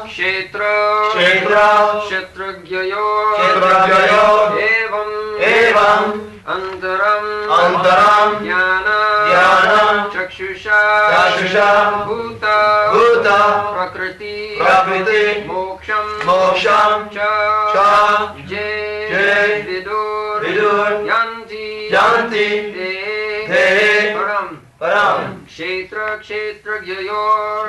kṣetra-kṣetrajñayor evam antaraṁ jñāna-cakṣuṣā bhūta-prakṛti-mokṣaṁ vidur yānti param kṣetra-kṣetrajñayor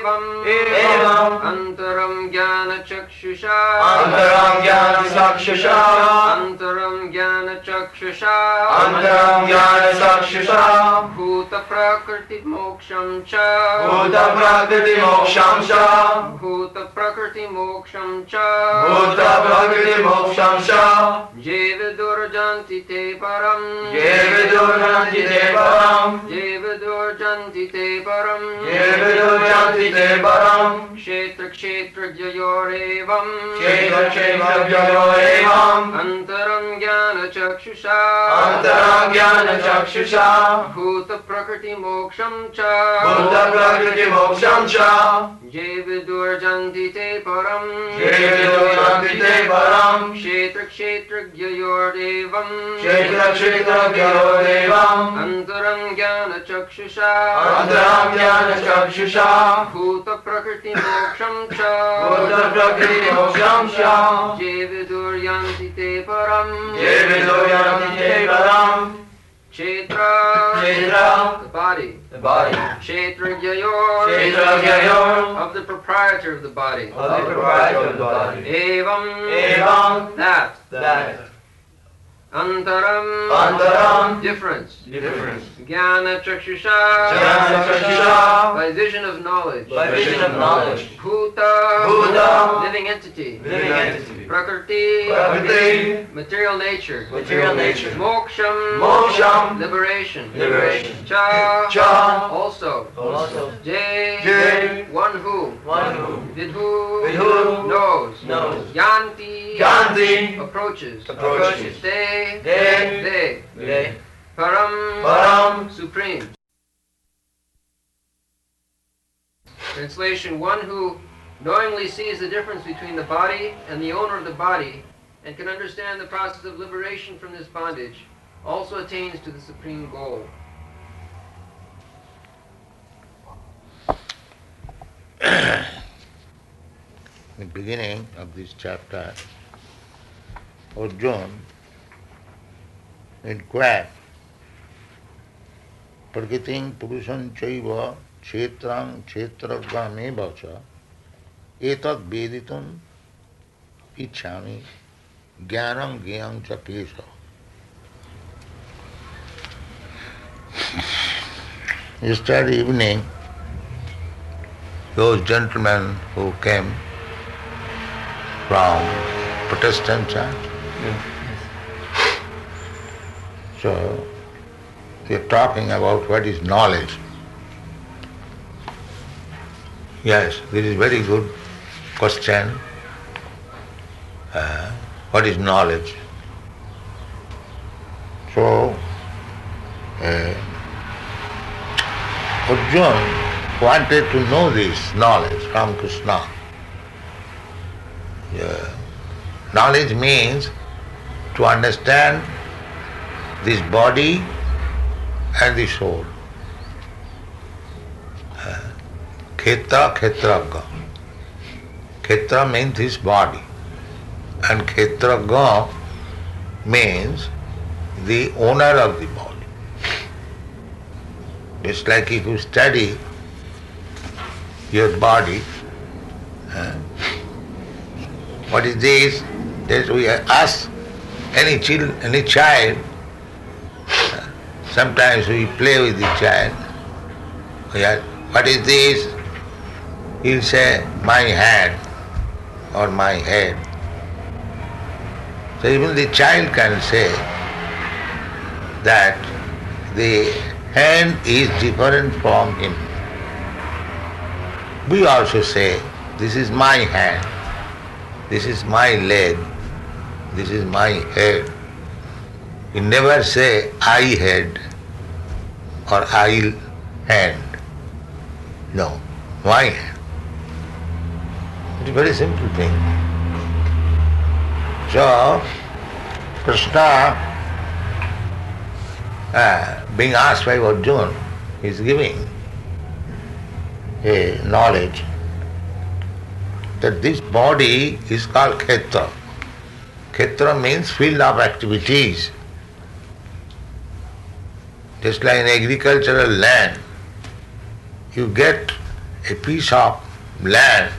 evam antaraṁ jñāna-cakṣuṣā bhūta-prakṛti-mokṣaṁ vidur yānti param kṣetra-kṣetrajñayor evam antaraṁ jñāna-cakṣuṣā bhūta-prakṛti-mokṣaṁ vidur yānti param kṣetra-kṣetrajñayor evam antaraṁ jñāna-cakṣuṣā bhūta-prakṛti-mokṣaṁ vidur yānti param kṣetra, the body. Kṣetra-kṣetrajñayor, of the proprietor of the body. Evam, that. Antaraṁ, difference. Jñāna-cakṣuṣā, by vision of knowledge. Bhūta, living entity. Prakrti, material nature. Mokṣaṁ, liberation. Cha, also. One who. Vidur, knows. Yānti, approaches. They. Param, supreme. Translation: one who knowingly sees the difference between the body and the owner of the body and can understand the process of liberation from this bondage also attains to the supreme goal. In the beginning of this chapter, Arjuna inquired, Prakritim Puruṣaṁ chaiva kṣetra-kṣetrajñayor ca etat veditum iccāmi jñāna-cakṣuṣā. Yesterday evening, those gentlemen who came from Protestant church, so we are talking about what is knowledge. Yes, this is very good question. What is knowledge? So, Arjuna wanted to know this knowledge from Krishna. Knowledge means to understand this body and the soul. Kṣetra-kṣetrajña. Kṣetra means his body, and kṣetrajña means the owner of the body. It's like if you study your body, what is this? That we ask any child, sometimes we play with the child. What is this? He'll say, my hand or my head. So even the child can say that the hand is different from him. We also say, this is my hand, this is my leg, this is my head. We never say I head or I hand. No, my hand. It's a very simple thing. So, Krishna, being asked by Arjuna, is giving a knowledge that this body is called kṣetra. Kṣetra means field of activities. Just like in agricultural land, you get a piece of land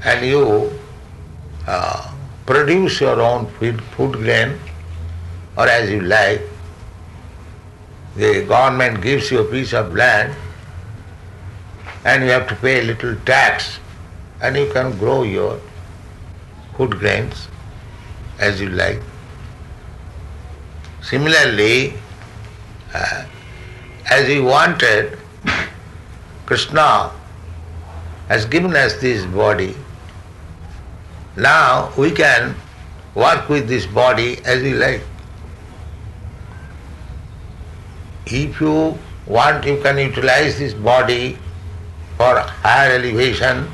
and you produce your own food grain, or as you like. The government gives you a piece of land and you have to pay a little tax and you can grow your food grains as you like. Similarly, as we wanted, Krishna has given us this body. Now we can work with this body as we like. If you want, you can utilize this body for higher elevation,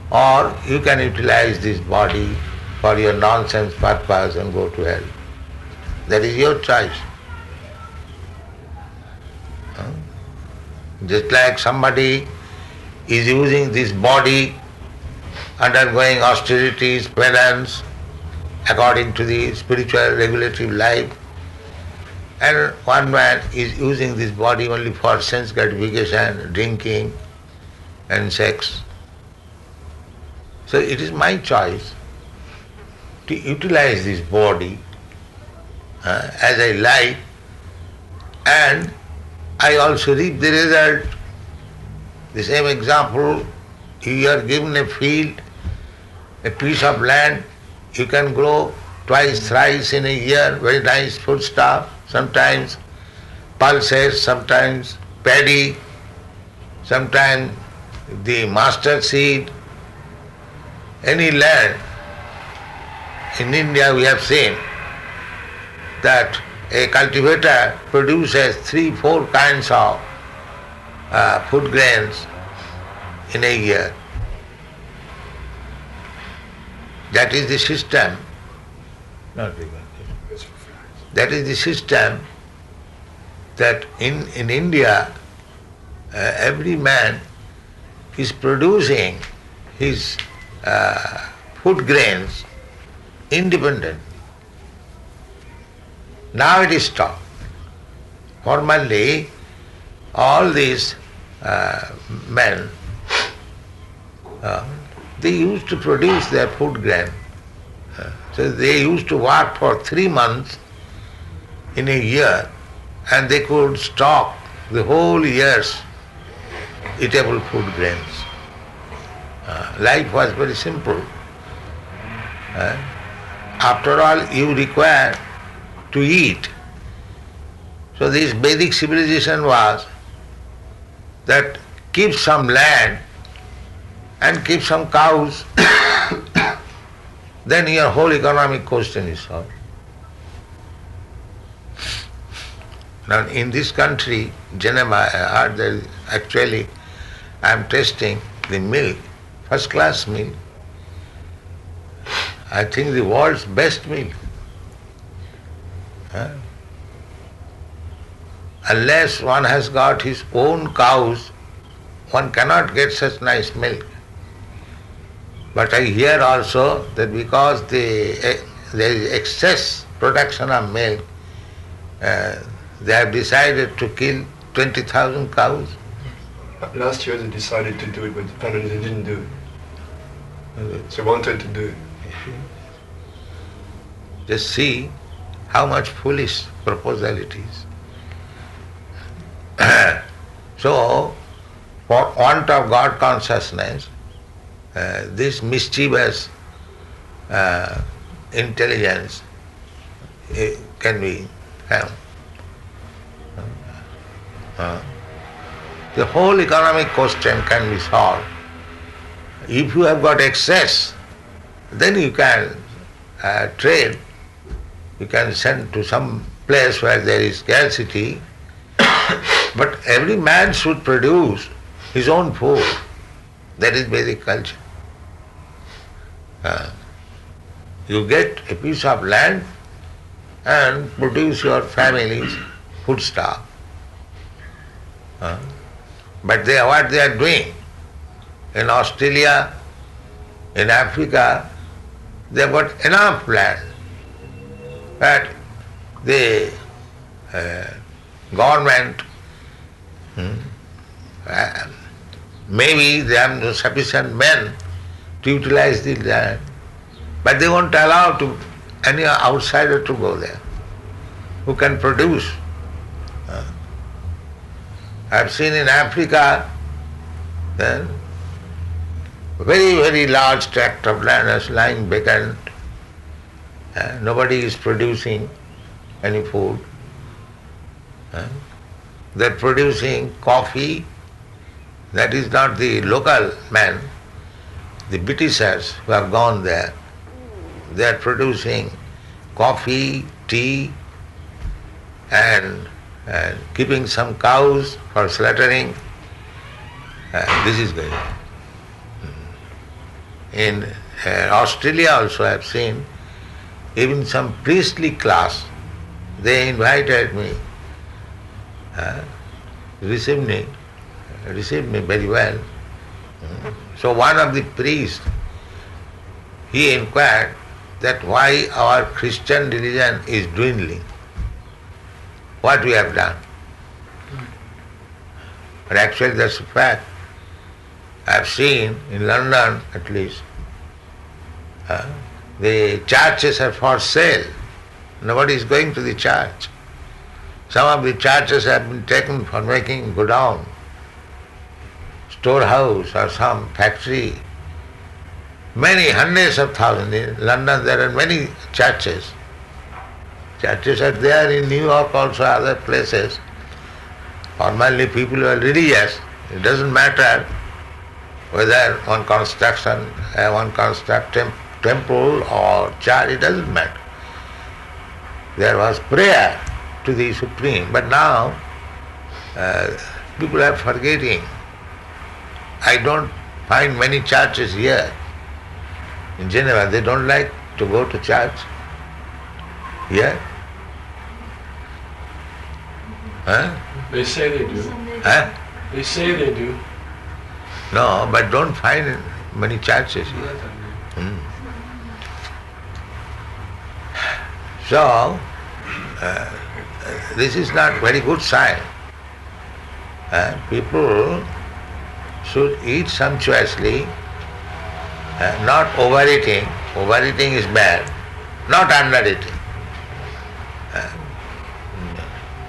or you can utilize this body for your nonsense purpose and go to hell. That is your choice. Just like somebody is using this body, undergoing austerities, penance, according to the spiritual regulative life, and one man is using this body only for sense gratification, drinking and sex. So it is my choice to utilize this body as I like, and I also reap the result. The same example, you are given a field, a piece of land, you can grow twice, thrice in a year, very nice foodstuff, sometimes pulses, sometimes paddy, sometimes the mustard seed. Any land, in India we have seen that a cultivator produces 3-4 kinds of food grains in a year. That is the system. That is the system that in India every man is producing his food grains independent. Now it is stopped. Formerly, all these men, they used to produce their food grain. So they used to work for 3 months in a year, and they could stock the whole year's eatable food grains. Life was very simple. After all, you require to eat. So this Vedic civilization was that keep some land and keep some cows, then your whole economic question is solved. Now in this country, Geneva, actually I am tasting the milk, first class milk. I think the world's best milk. Unless one has got his own cows, one cannot get such nice milk. But I hear also that because there is excess production of milk, they have decided to kill 20,000 cows. Last year they decided to do it, but apparently they didn't do it. They wanted to do it. Just see how much foolish proposal it is. So, for want of God consciousness, this mischievous intelligence can be found. The whole economic question can be solved. If you have got excess, then you can trade. You can send to some place where there is scarcity. But every man should produce his own food. That is Vedic culture. You get a piece of land and produce your family's foodstuff. But what they are doing in Australia, in Africa, they have got enough land that the government, maybe they have no sufficient men to utilize the land, but they won't allow any outsider to go there who can produce. I have seen in Africa then very, very large tract of land is lying vacant. Nobody is producing any food. They are producing coffee. That is not the local man. The Britishers who have gone there, they are producing coffee, tea, and keeping some cows for slaughtering. This is going on. In Australia also I have seen even some priestly class, they invited me, received me very well. So one of the priests, he inquired that why our Christian religion is dwindling, what we have done. But actually that's a fact. I have seen in London at least, the churches are for sale. Nobody is going to the church. Some of the churches have been taken for making godown, storehouse or some factory. Many hundreds of thousands. In London there are many churches. Churches are there in New York also, other places. Normally people who are religious, it doesn't matter whether one construct temple or church, it doesn't matter. There was prayer to the Supreme, but now people are forgetting. I don't find many churches here. In Geneva, they don't like to go to church. Here? Huh? They say they do. Huh? They say they do. No, but don't find many churches here. So, this is not very good sign. People should eat sumptuously, not overeating. Overeating is bad, not undereating.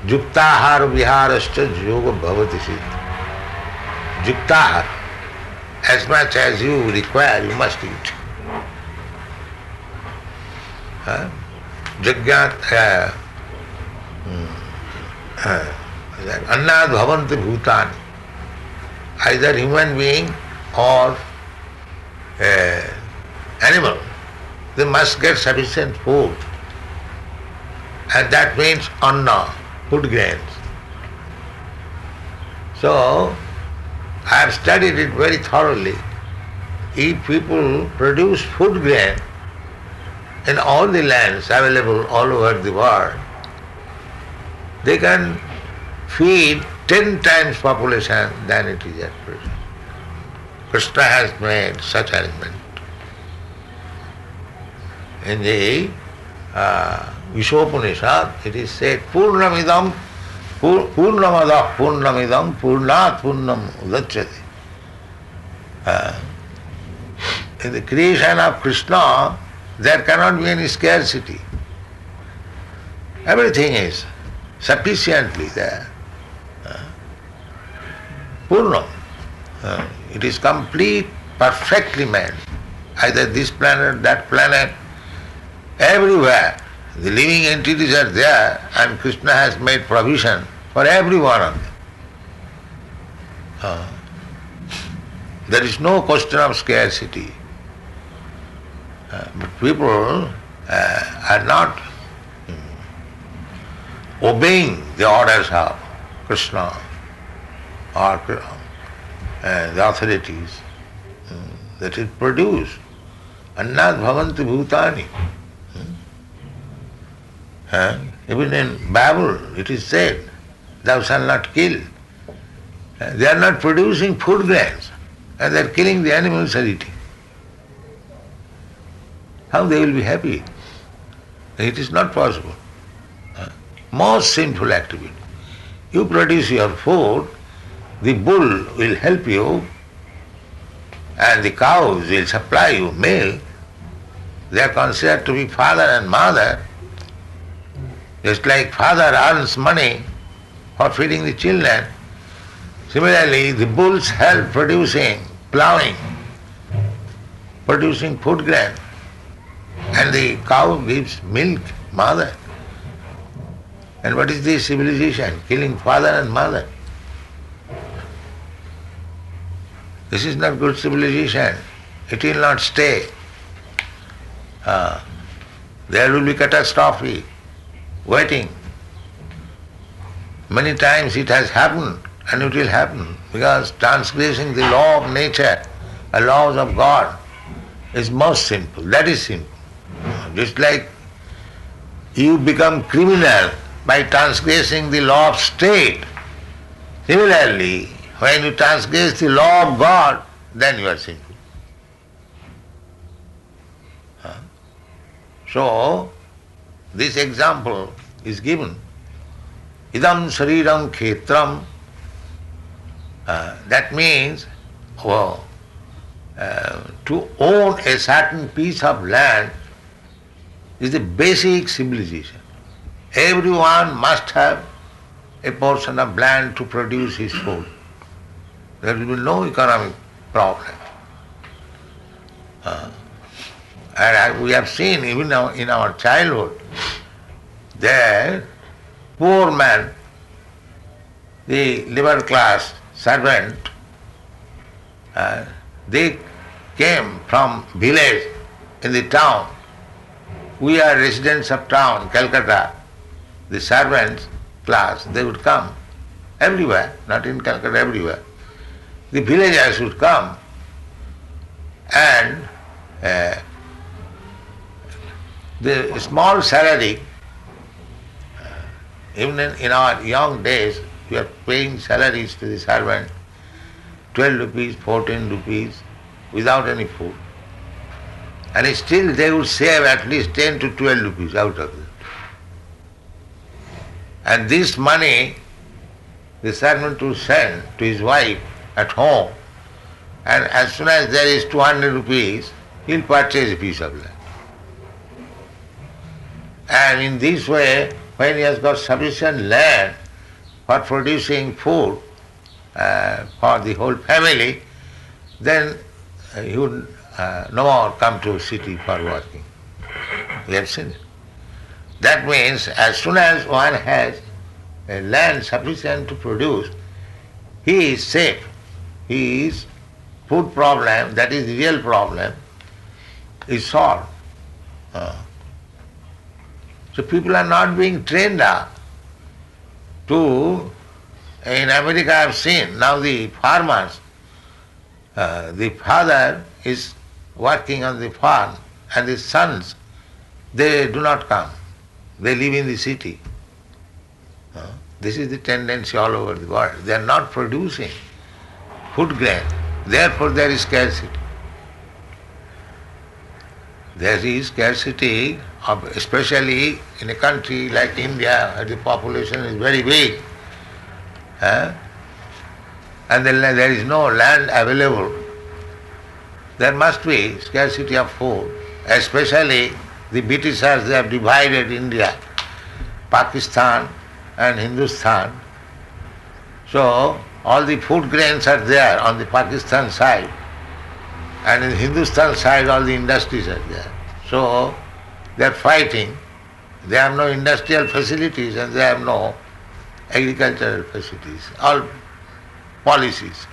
Yuktahar viharascha yoga bhavati siddha. Yuktahar, as much as you require, you must eat. Annad bhavanti bhūtāni. Either human being or animal, they must get sufficient food. And that means anna, food grains. So, I have studied it very thoroughly. If people produce food grain in all the lands available all over the world, they can feed 10 times population than it is at present. Krishna has made such arrangement. In the Upanishad, it is said, Purnamidam, Purnamadah Purnamidam, Purnat Purnam Udachyate. In the creation of Krishna, there cannot be any scarcity. Everything is sufficiently there. Purnam. It is complete, perfectly made. Either this planet, that planet, everywhere. The living entities are there and Krishna has made provision for every one of them. There is no question of scarcity. But people are not obeying the orders of Krishna or the authorities. that it produce. Annāt bhavanti bhūtāni. Even in Bible it is said, thou shalt not kill. They are not producing food grains and they are killing the animals and eating. How they will be happy? It is not possible. Most sinful activity. You produce your food, the bull will help you and the cows will supply you milk. They are considered to be father and mother. Just like father earns money for feeding the children, similarly the bulls help producing, plowing, producing food grain, and the cow gives milk, mother. And what is this civilization? Killing father and mother. This is not good civilization. It will not stay. There will be catastrophe waiting. Many times it has happened and it will happen because transgressing the law of nature, the laws of God is most simple. That is simple. Just like you become criminal by transgressing the law of state. Similarly, when you transgress the law of God, then you are sinful. So, this example is given. Idam shariram kṣetram. That means to own a certain piece of land is the basic civilization. Everyone must have a portion of land to produce his food. There will be no economic problem. And we have seen even in our childhood, that poor man, the lower class servant, they came from village in the town. We are residents of town, Calcutta. The servants class, they would come everywhere, not in Calcutta, everywhere. The villagers would come and the small salary, even in our young days, we are paying salaries to the servant, 12 rupees, 14 rupees, without any food. And still they would save at least 10 to 12 rupees out of it. And this money the servant would send to his wife at home, and as soon as there is 200 rupees, he'll purchase a piece of land. And in this way, when he has got sufficient land for producing food for the whole family, then he would no more come to a city for working. We have seen it. That means as soon as one has a land sufficient to produce, he is safe. His food problem, that is the real problem, is solved. So people are not being trained up to, in America I have seen, now the farmers, the father is working on the farm and the sons, they do not come. They live in the city. This is the tendency all over the world. They are not producing food grain. Therefore there is scarcity. There is scarcity, especially in a country like India, where the population is very big, and there is no land available. There must be scarcity of food, especially the Britishers, they have divided India, Pakistan and Hindustan. So all the food grains are there on the Pakistan side, and in Hindustan side all the industries are there. So they are fighting. They have no industrial facilities and they have no agricultural facilities. All policies.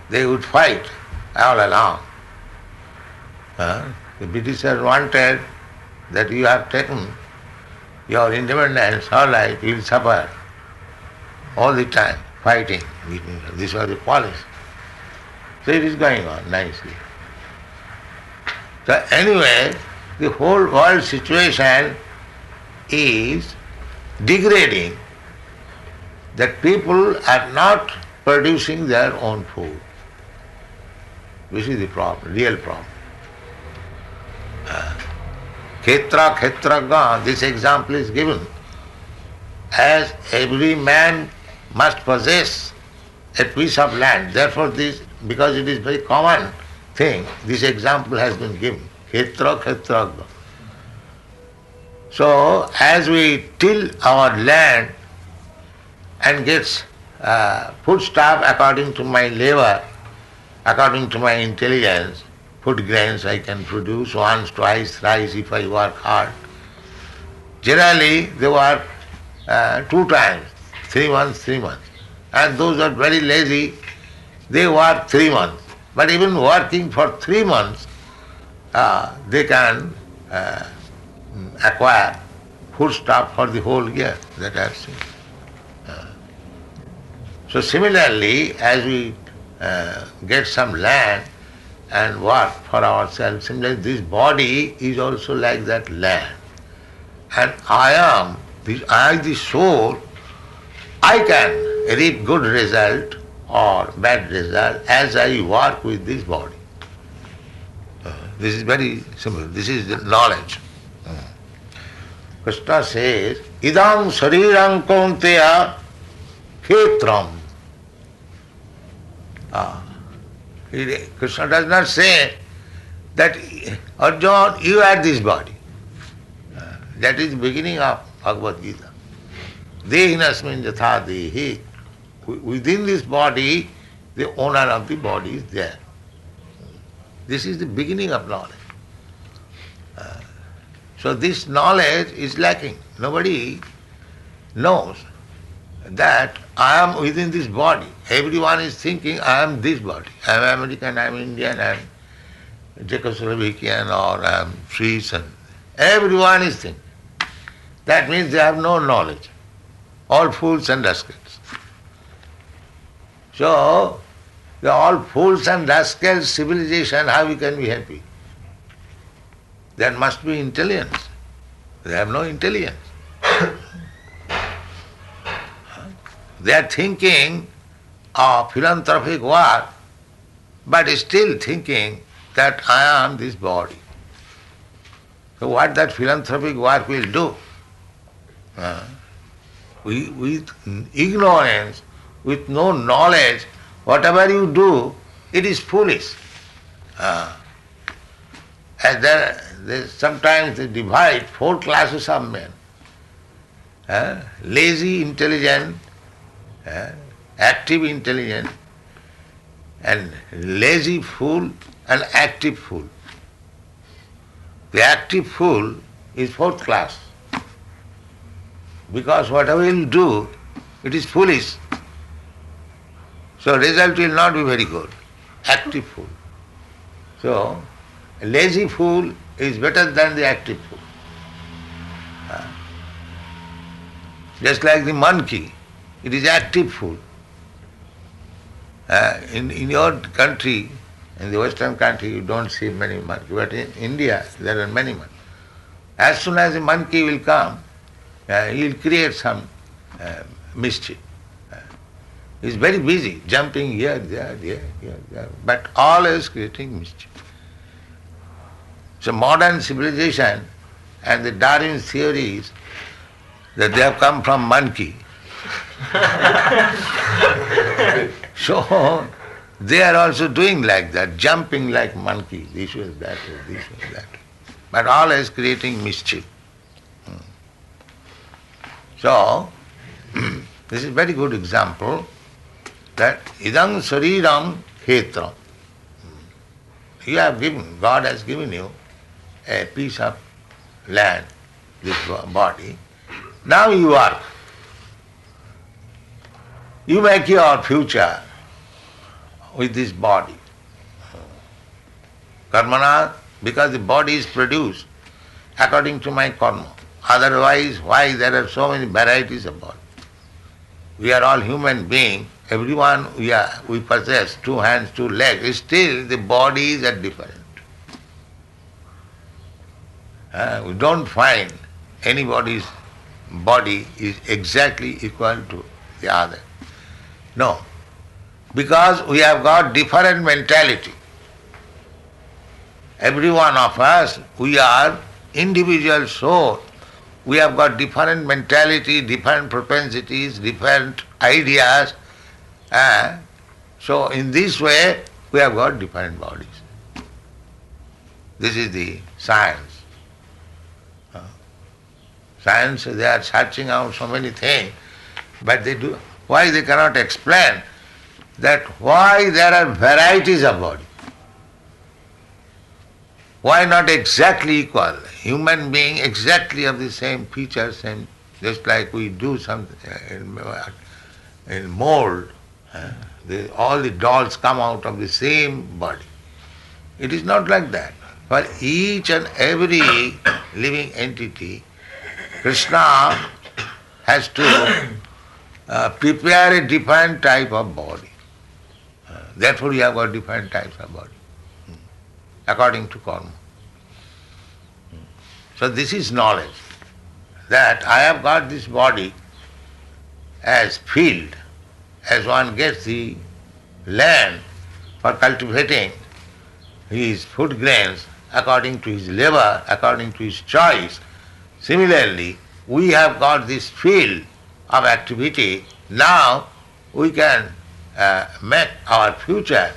They would fight all along. The Britishers wanted that you have taken your independence, all right, you will suffer all the time, fighting. This was the policy. So it is going on nicely. So anyway, the whole world situation is degrading, that people are not producing their own food. This is the problem, real problem. Kṣetra-kṣetrajñayor, this example is given. As every man must possess a piece of land, therefore this, because it is very common thing, this example has been given. Kṣetra-kṣetrajñayor. So as we till our land and gets foodstuff according to my labor, according to my intelligence, food grains I can produce once, twice, thrice if I work hard. Generally they work 2 times, 3 months, 3 months. And those are very lazy, they work 3 months. But even working for 3 months, they can acquire foodstuff for the whole year, that I have seen. So similarly, as we get some land and work for ourselves, similarly this body is also like that land. And I, the soul, I can reap good result or bad result as I work with this body. This is very simple. This is the knowledge. Krishna says, idam sarirang kaunteya kṣetram. Krishna does not say that, Arjuna, you are this body. That is the beginning of Bhagavad-gītā. Dehinasmin yatha dehi. Within this body, the owner of the body is there. This is the beginning of knowledge. So this knowledge is lacking. Nobody knows that I am within this body. Everyone is thinking I am this body. I am American, I am Indian, I am Czechoslovakian, or I am Swiss. And everyone is thinking. That means they have no knowledge. All fools and rascals. So, the all fools and rascals civilization, how we can be happy? There must be intelligence. They have no intelligence. They are thinking of philanthropic work, but still thinking that I am this body. So what that philanthropic work will do? With ignorance, with no knowledge, whatever you do, it is foolish. And sometimes they divide 4 classes of men. Lazy, intelligent, active, intelligent, and lazy fool and active fool. The active fool is 4th class. Because whatever he will do, it is foolish. So result will not be very good. Active fool. So a lazy fool is better than the active fool. Just like the monkey, it is active fool. In your country, in the Western country, you don't see many monkeys, but in India there are many monkeys. As soon as a monkey will come, he will create some mischief. He is very busy, jumping here, there, but always creating mischief. So modern civilization and the Darwin's theories that they have come from monkey. So they are also doing like that, jumping like monkey, this was that way, this was that way. But always creating mischief. So, this is a very good example that idam sariram kṣetram. You have given, God has given you a piece of land, this body. Now you work. You make your future with this body. Karmana, because the body is produced according to my karma. Otherwise, why there are so many varieties of body? we are all human beings, everyone we possess 2 hands, 2 legs, still the bodies are different. We don't find anybody's body is exactly equal to the other. No. Because we have got different mentality. Every one of us, we are individual soul. We have got different mentality, different propensities, different ideas. So in this way, we have got different bodies. This is the science. Science, they are searching out so many things, but why they cannot explain that why there are varieties of body? Why not exactly equal? Human being exactly of the same features, same, just like we do something in mold, all the dolls come out of the same body. It is not like that. For each and every living entity, Krishna has to prepare a different type of body. Therefore, you have got different types of body, according to karma. So this is knowledge, that I have got this body as field, as one gets the land for cultivating his food grains according to his labor, according to his choice. Similarly, we have got this field of activity. Now we can make our future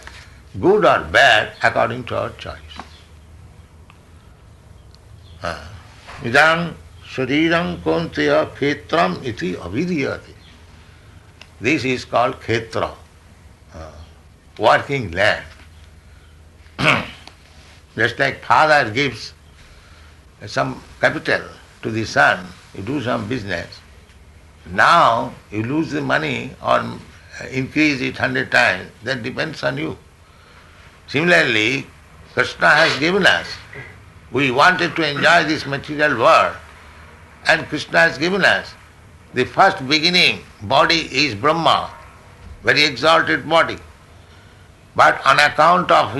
good or bad according to our choice. Idam shariram konteya kṣetram iti avidiyate. This is called kṣetra, working land. Just like father gives some capital to the son, you do some business. Now you lose the money or increase it 100 times, that depends on you. Similarly, Krishna has given us. We wanted to enjoy this material world, and Krishna has given us. The first beginning body is Brahma, very exalted body. But on account of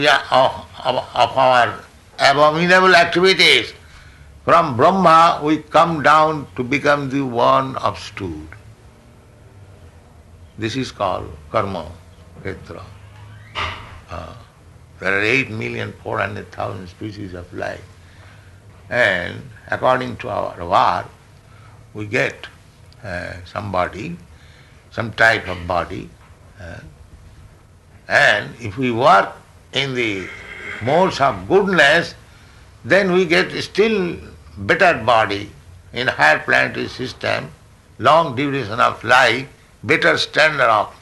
our abominable activities, from Brahma we come down to become the one of stool. This is called karma, kṣetra. There are 8,400,000 species of life. And according to our work, we get some body, some type of body. And if we work in the modes of goodness, then we get still better body in higher planetary system, long duration of life, better standard of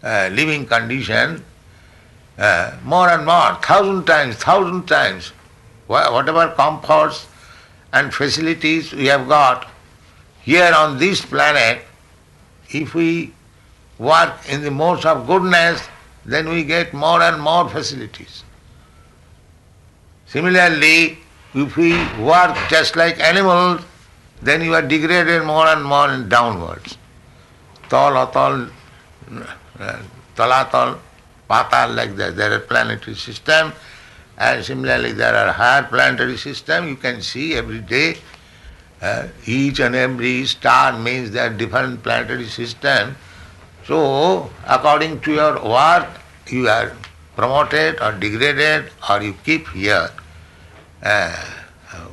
living condition, more and more, thousand times, whatever comforts and facilities we have got here on this planet, if we work in the modes of goodness, then we get more and more facilities. Similarly, if we work just like animals, then you are degraded more and more and downwards. Tal, atal, talatal, patal, like that. There are planetary system, and similarly there are higher planetary system. You can see every day each and every star means there are different planetary system. So, according to your work, you are promoted or degraded, or you keep here.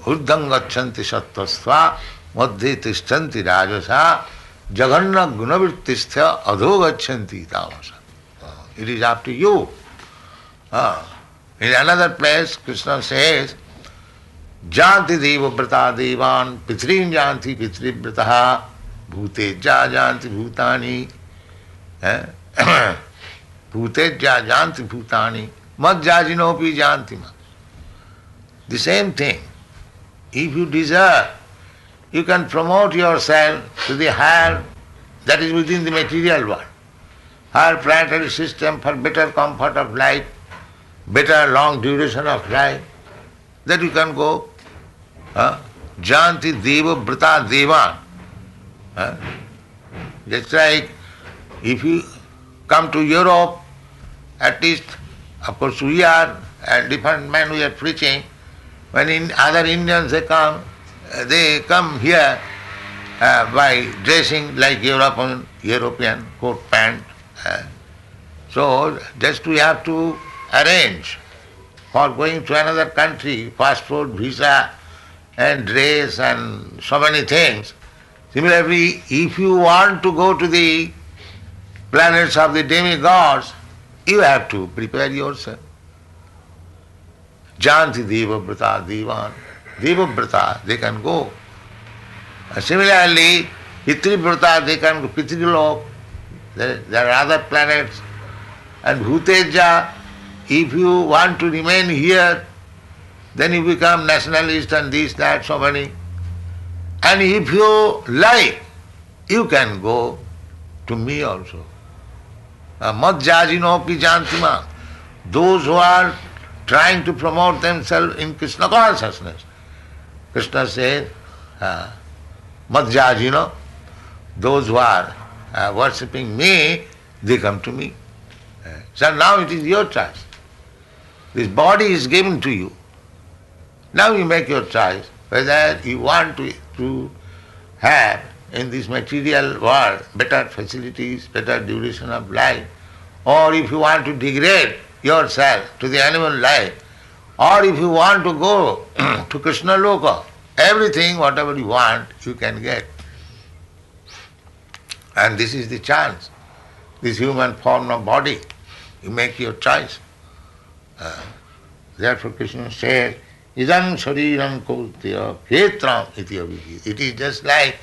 Urdham gachanti sattvasva, madhye tishtanti rajasa, jaganna gunavrittisthya adho gachanti tamasa. It is up to you. In another place, Krishna says, jñānti deva vrata devan, pitrin jñānti pitri vrataha, bhūtejja jñānti bhūtāni. Bhūtejja jñānti bhūtāni, madhyajinopi jñānti ma. The same thing. If you desire, you can promote yourself to the higher, that is within the material world, higher planetary system for better comfort of life, better long duration of life, that you can go. Jñānti deva vrata devan. Just like if you come to Europe, at least, of course we are a different man, we are preaching. When other Indians they come here by dressing like European coat pant. So just we have to arrange for going to another country, passport, visa and dress and so many things. Similarly, if you want to go to the planets of the demigods, you have to prepare yourself. Yānti deva-brata devan. Deva-brata, they can go. Similarly, pitri-brata, they can go pitri-lok. There are other planets. And bhūteja, if you want to remain here, then you become nationalist and this, that, so many. And if you like, you can go to me also. Madhyajino pi jantima. Those who are trying to promote themselves in Krishna consciousness. Krishna says, Madhyajino, those who are worshipping me, they come to me. So now it is your choice. This body is given to you. Now you make your choice whether you want to have in this material world better facilities, better duration of life, or if you want to degrade yourself to the animal life, or if you want to go to Krishna Loka, everything, whatever you want, you can get. And this is the chance, this human form of body. You make your choice. Therefore Krishna says, idam shariram kautya kṣetra iti abhijit. It is just like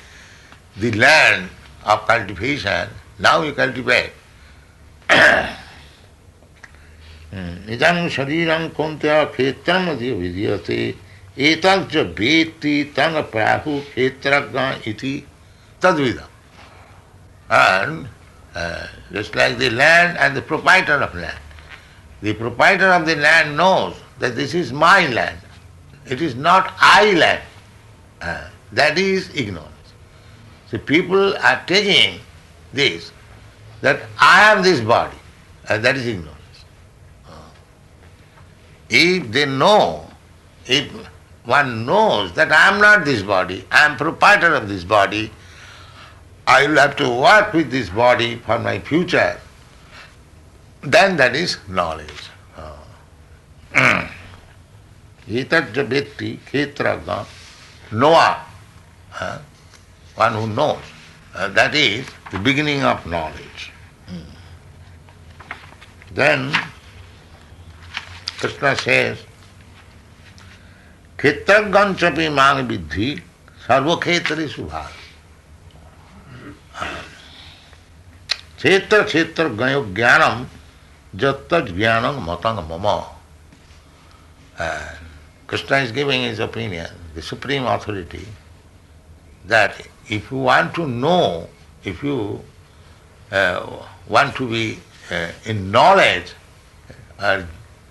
the land of cultivation. Now you cultivate. Idam shariram kautya kṣetram iti abhijyate etalcha veti tanga prahu kṣetra-kṣetrajñayor iti tadvidam. And just like the land and the proprietor of land. The proprietor of the land knows that this is my land. It is not I land. That is ignorance. So people are taking this, that I am this body, and that is ignorance. If they know, if one knows that I am not this body, I am proprietor of this body, I will have to work with this body for my future, then that is knowledge. Etajya vetti kṣetra-kṣetrajñayor, knower, one who knows. That is the beginning of knowledge. Then Krishna says, kṣetra-kṣetrajañapi māṁ vidhi sarva-kṣetresu bhāra. kṣetra-kṣetrajñayor jñānam jatta jñānam matam mama. Krishna is giving his opinion, the supreme authority, that if you want to know, if you want to be in knowledge,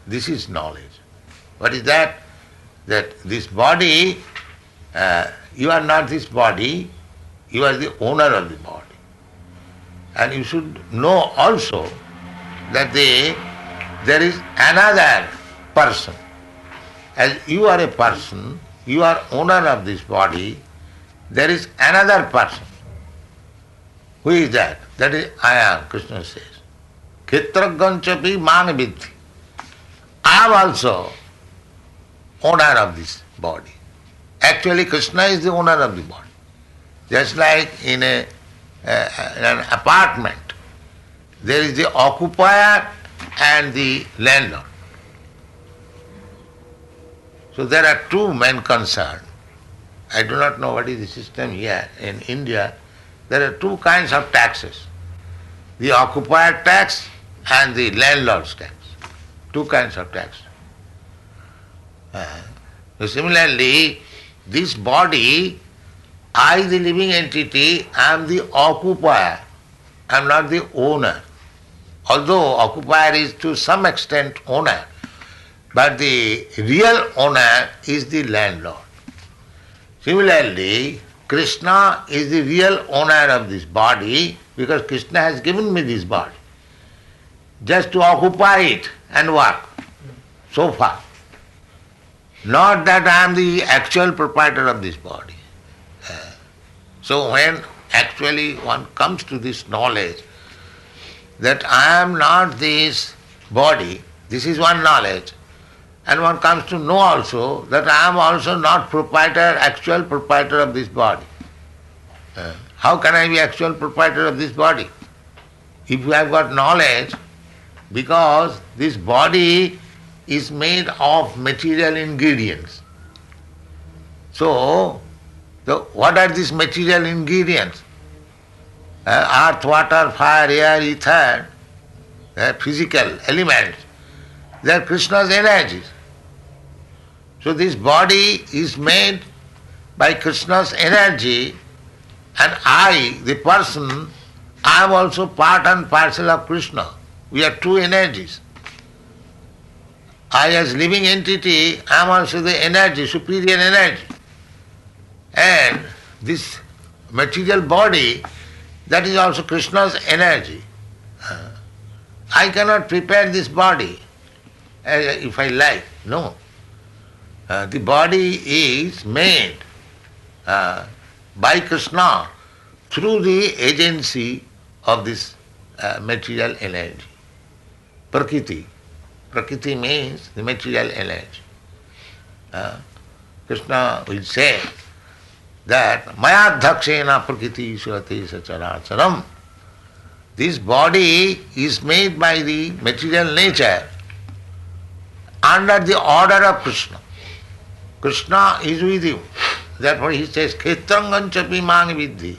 this is knowledge. What is that? That this body, you are not this body, you are the owner of the body. And you should know also that there is another person. As you are a person, you are owner of this body, there is another person. Who is that? That is I am, Krishna says. kṣetra-kṣetrajañapi māṁ vidhi. I am also owner of this body. Actually Krishna is the owner of the body. Just like in an apartment, there is the occupier and the landlord. So there are two men concerned. I do not know what is the system here. In India, there are two kinds of taxes. The occupier tax and the landlord's tax. Two kinds of tax. So similarly, this body, I the living entity, I am the occupier. I am not the owner. Although occupier is to some extent owner, but the real owner is the landlord. Similarly, Krishna is the real owner of this body because Krishna has given me this body just to occupy it and work so far. Not that I am the actual proprietor of this body. So when actually one comes to this knowledge that I am not this body, this is one knowledge, and one comes to know also that I am also not actual proprietor of this body. How can I be actual proprietor of this body? If you have got knowledge, because this body is made of material ingredients. So, what are these material ingredients? Earth, water, fire, air, ether, physical elements. They are Krishna's energies. So this body is made by Krishna's energy, and I, the person, I am also part and parcel of Krishna. We are two energies. I as living entity, I am also the energy, superior energy. And this material body, that is also Krishna's energy. I cannot prepare this body if I like. No. The body is made by Krishna through the agency of this material energy. Prakriti. Prakriti means the material energy. Krishna will say that mayadhakṣena prakriti surate sacharacharam. This body is made by the material nature under the order of Krishna. Krishna is with you. Therefore he says, kṣetra-kṣetraññayor mang vidhi.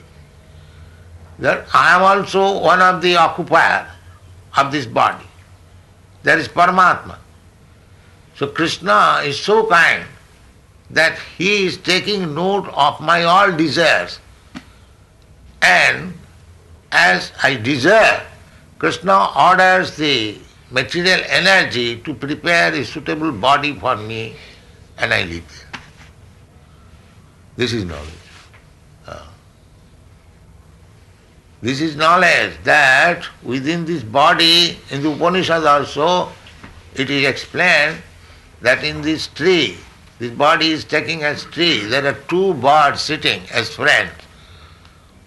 That I am also one of the occupier of this body. That is Paramatma. So Krishna is so kind that he is taking note of my all desires. And as I desire, Krishna orders the material energy to prepare a suitable body for me, and I live there. This is knowledge. This is knowledge that within this body, in the Upanishads also, it is explained that in this tree, this body is taking as tree, there are two birds sitting as friends.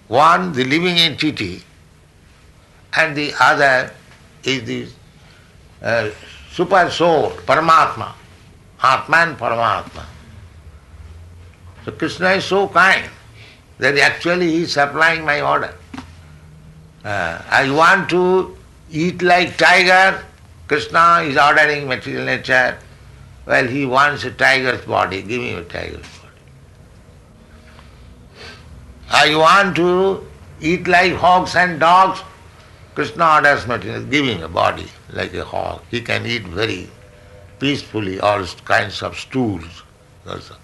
One, the living entity, and the other is the super soul, Paramatma, Atman Paramatma. So Krishna is so kind that actually he is supplying my order. I want to eat like tiger, Krishna is ordering material nature. Well, he wants a tiger's body, give him a tiger's body. I want to eat like hogs and dogs, Krishna orders material, give him a body like a hog. He can eat very peacefully all kinds of stools also.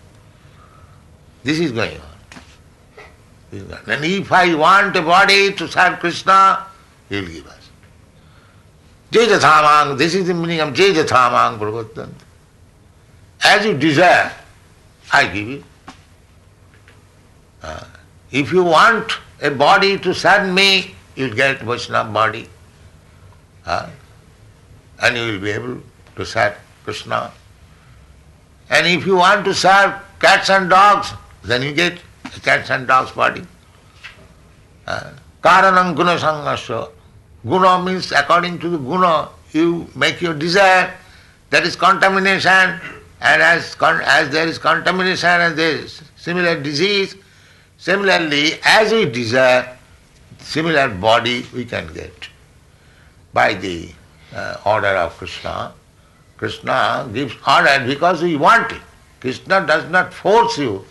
This is going on. And if I want a body to serve Krishna, he will give us. Jñāna-cakṣuṣā, this is the meaning of jñāna-cakṣuṣā Prabhupada. As you desire, I give you. If you want a body to serve me, you will get Vaishnava body. And you will be able to serve Krishna. And if you want to serve cats and dogs, then you get a cats and dogs body. Karanam guna sangasya. Guna means according to the guna, you make your desire, that is contamination, and as there is contamination and there is similar disease, similarly, as we desire, similar body we can get by the order of Krishna. Krishna gives order because we want it. Krishna does not force you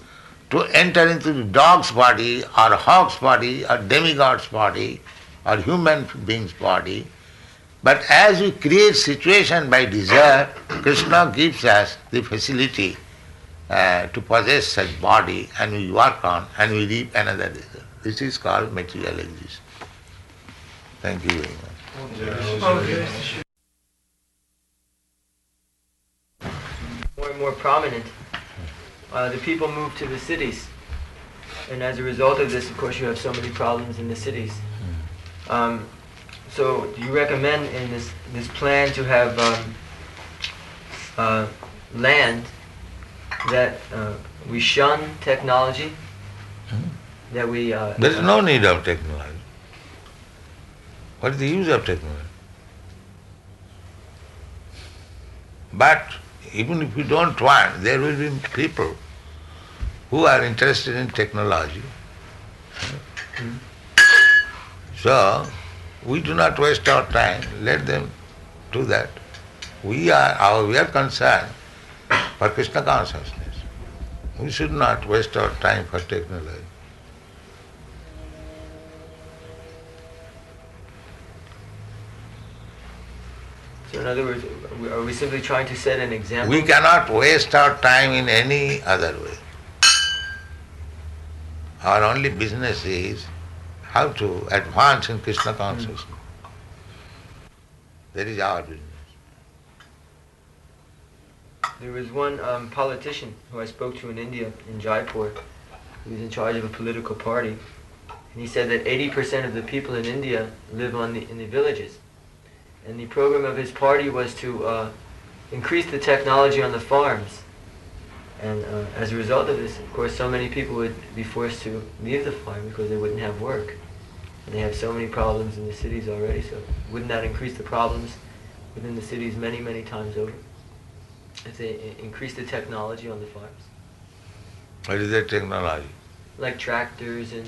to enter into the dog's body or hog's body or demigod's body or human being's body. But as we create situation by desire, Krishna gives us the facility to possess such body, and we work on and we live another desire. This is called material existence. Thank you very much. More and more prominent. The people move to the cities. And as a result of this, of course, you have so many problems in the cities. So, do you recommend in this plan to have land that we shun technology? That we there is no need of technology. What is the use of technology? But even if we don't want, there will be people who are interested in technology. So, we do not waste our time, let them do that. We are concerned for Krishna consciousness. We should not waste our time for technology. So in other words, are we simply trying to set an example? We cannot waste our time in any other way. Our only business is how to advance in Krishna consciousness. That is our business. There was one politician who I spoke to in India, in Jaipur. He was in charge of a political party. And he said that 80% of the people in India live in the villages. And the program of his party was to increase the technology on the farms. And as a result of this, of course, so many people would be forced to leave the farm because they wouldn't have work. And they have so many problems in the cities already, so wouldn't that increase the problems within the cities many, many times over? If they increase the technology on the farms? What is that technology? Like tractors, and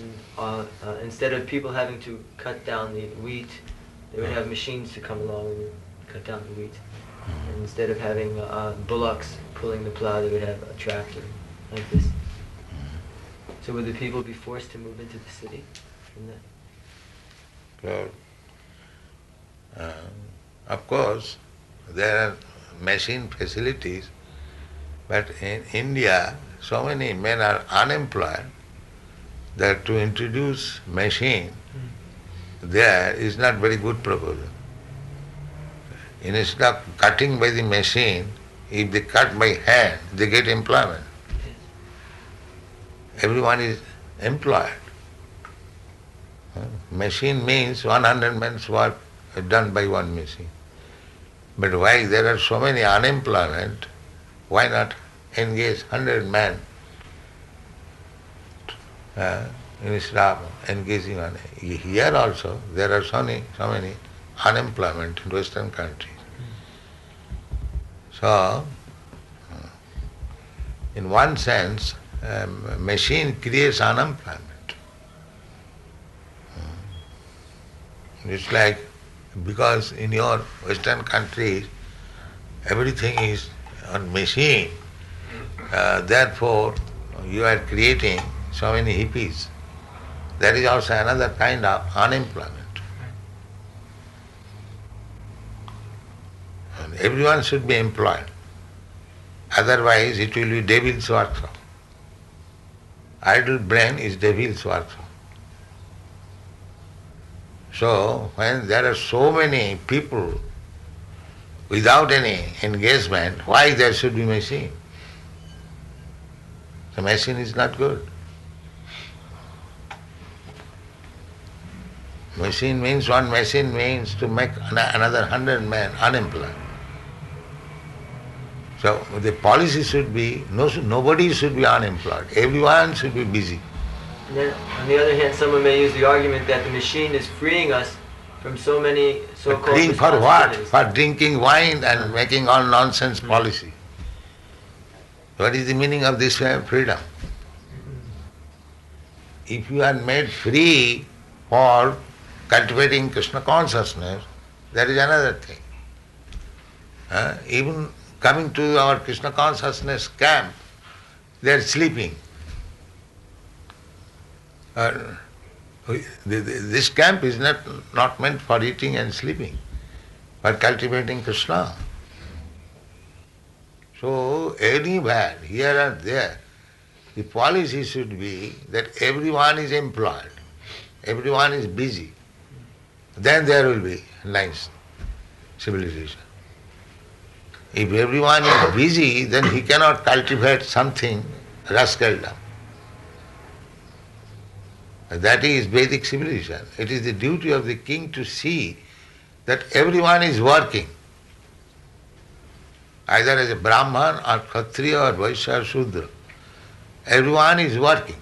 instead of people having to cut down the wheat, they would have machines to come along and cut down the wheat. And instead of having bullocks pulling the plow, they would have a tractor like this. So would the people be forced to move into the city from that? Well, of course, there are machine facilities, but in India, so many men are unemployed that to introduce machine there is not very good proposal. Instead of cutting by the machine, if they cut by hand, they get employment. Everyone is employed. Machine means 100 men's work done by one machine. But why there are so many unemployment, why not engage 100 men instead of engaging on here also there are so many unemployment in Western countries. So, in one sense, machine creates unemployment. It's like, because in your Western countries, everything is on machine, therefore you are creating so many hippies. That is also another kind of unemployment. And everyone should be employed. Otherwise it will be devil's workshop. Idle brain is devil's workshop. So when there are so many people without any engagement, why there should be machine? The machine is not good. Machine means to make another 100 men unemployed. So the policy should be, nobody should be unemployed. Everyone should be busy. And then, on the other hand, someone may use the argument that the machine is freeing us from so many so-called freeing for what? responsibilities. For drinking wine and making all nonsense policy. What is the meaning of this freedom? If you are made free for cultivating Krishna consciousness, that is another thing. Even coming to our Krishna consciousness camp, they are sleeping. This camp is not meant for eating and sleeping, but cultivating Krishna. So anywhere, here and there, the policy should be that everyone is employed, everyone is busy. Then there will be nice civilization. If everyone is busy, then he cannot cultivate something rascaldom. That is Vedic civilization. It is the duty of the king to see that everyone is working, either as a Brahman or Kshatriya or Vaishya or Shudra. Everyone is working.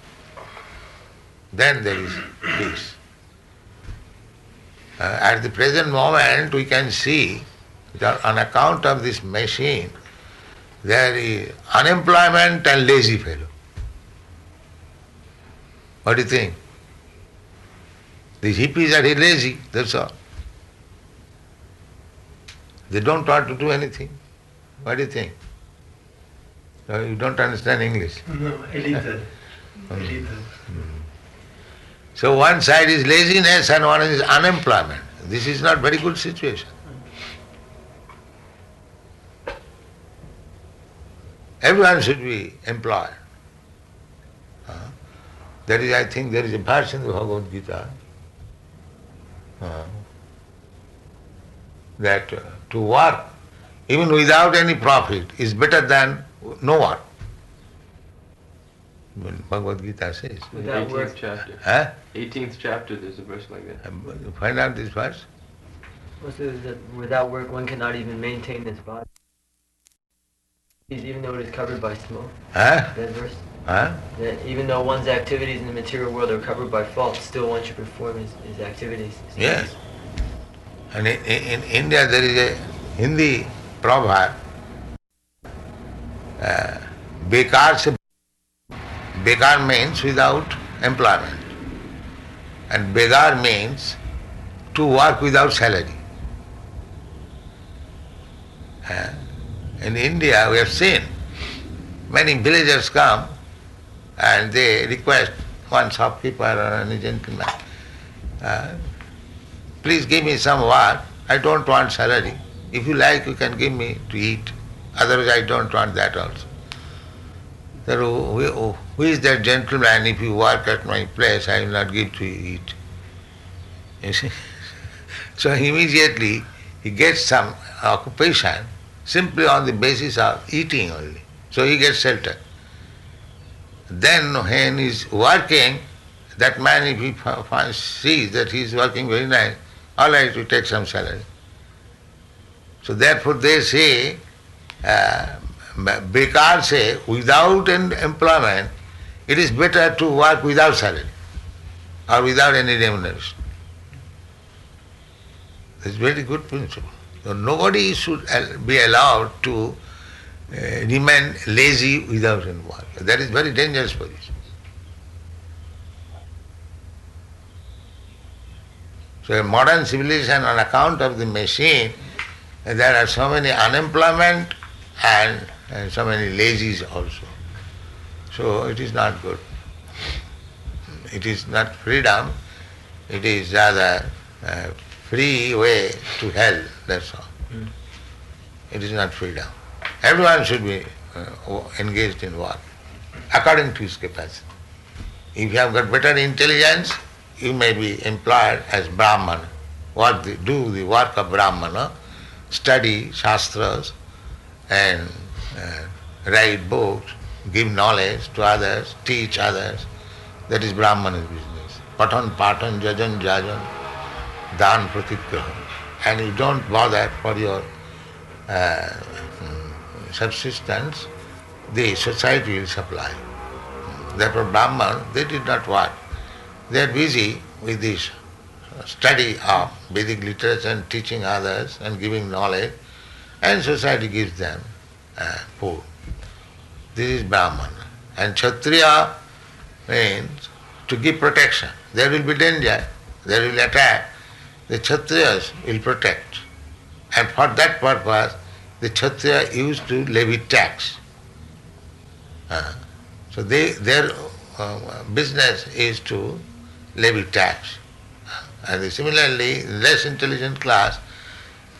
Then there is peace. At the present moment we can see that on account of this machine there is unemployment and lazy fellow. What do you think? These hippies are lazy, that's all. They don't want to do anything. What do you think? You don't understand English? No, a little. A little. So one side is laziness and one is unemployment. This is not very good situation. Everyone should be employed. That is, I think, there is a verse in the Bhagavad-gītā that to work even without any profit is better than no work. When Bhagavad-gītā says. In the 18th chapter. Huh? 18th chapter, there's a verse like that. Find out this verse. Well, so that without work, one cannot even maintain this body. Even though it is covered by smoke. Huh? That verse. Huh? That even though one's activities in the material world are covered by fault, still one should perform his activities. Yes. And in India there is a Hindi proverb, bekar means without employment, and begar means to work without salary. In India we have seen many villagers come and they request one shopkeeper or any gentleman, please give me some work, I don't want salary. If you like you can give me to eat, otherwise I don't want that also. So who is that gentleman, if you work at my place I will not give to you eat. You see? So immediately he gets some occupation simply on the basis of eating only. So he gets shelter. Then when he is working, that man, if he sees that he is working very nice, all right, we take some salary. So therefore they say, bekar say, without employment, it is better to work without salary or without any remuneration. It's a very good principle. So nobody should be allowed to remain lazy without any work. That is very dangerous position. So in modern civilization, on account of the machine, there are so many unemployment and so many lazies also. So it is not good. It is not freedom, it is rather free way to hell, that's all. It is not freedom. Everyone should be engaged in work according to his capacity. If you have got better intelligence, you may be employed as Brahmana. Do the work of Brahmana, study shastras and write books, give knowledge to others, teach others. That is Brahmana's business. Patan, patan, jajan, jajan, dan, pratikraham. And you don't bother for your subsistence, the society will supply. Therefore Brahman, they did not work. They are busy with this study of Vedic literature and teaching others and giving knowledge, and society gives them food. This is Brahman. And Kshatriya means to give protection. There will be danger, there will be attack. The Kshatriyas will protect. And for that purpose, the Kshatriya used to levy tax. So their business is to levy tax. And similarly, less intelligent class,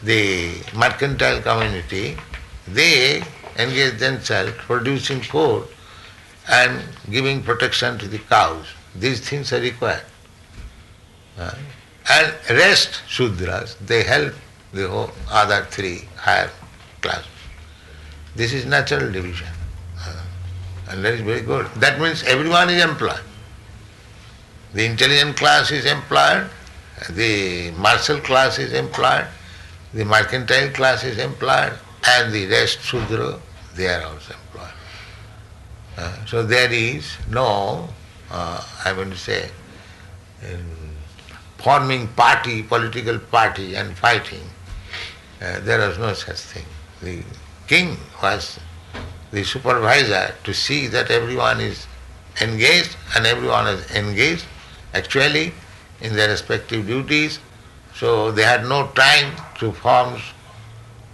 the mercantile community, they engage themselves producing food and giving protection to the cows. These things are required. And rest Shudras, they help the whole other three higher classes. This is natural division. And that is very good. That means everyone is employed. The intelligent class is employed, the martial class is employed, the mercantile class is employed, and the rest Shudra, they are also employed. So there is no, forming party, political party and fighting. There was no such thing. The king was the supervisor to see that everyone is engaged and everyone is engaged actually in their respective duties. So they had no time to form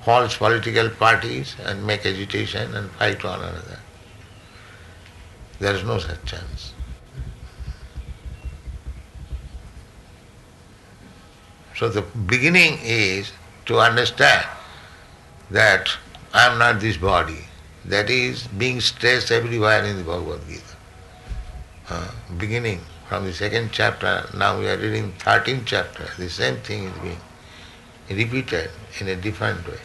false political parties and make agitation and fight one another. There is no such chance. So the beginning is to understand that I am not this body. That is being stressed everywhere in the Bhagavad Gita. Beginning from the second chapter, now we are reading 13th chapter, the same thing is being repeated in a different way.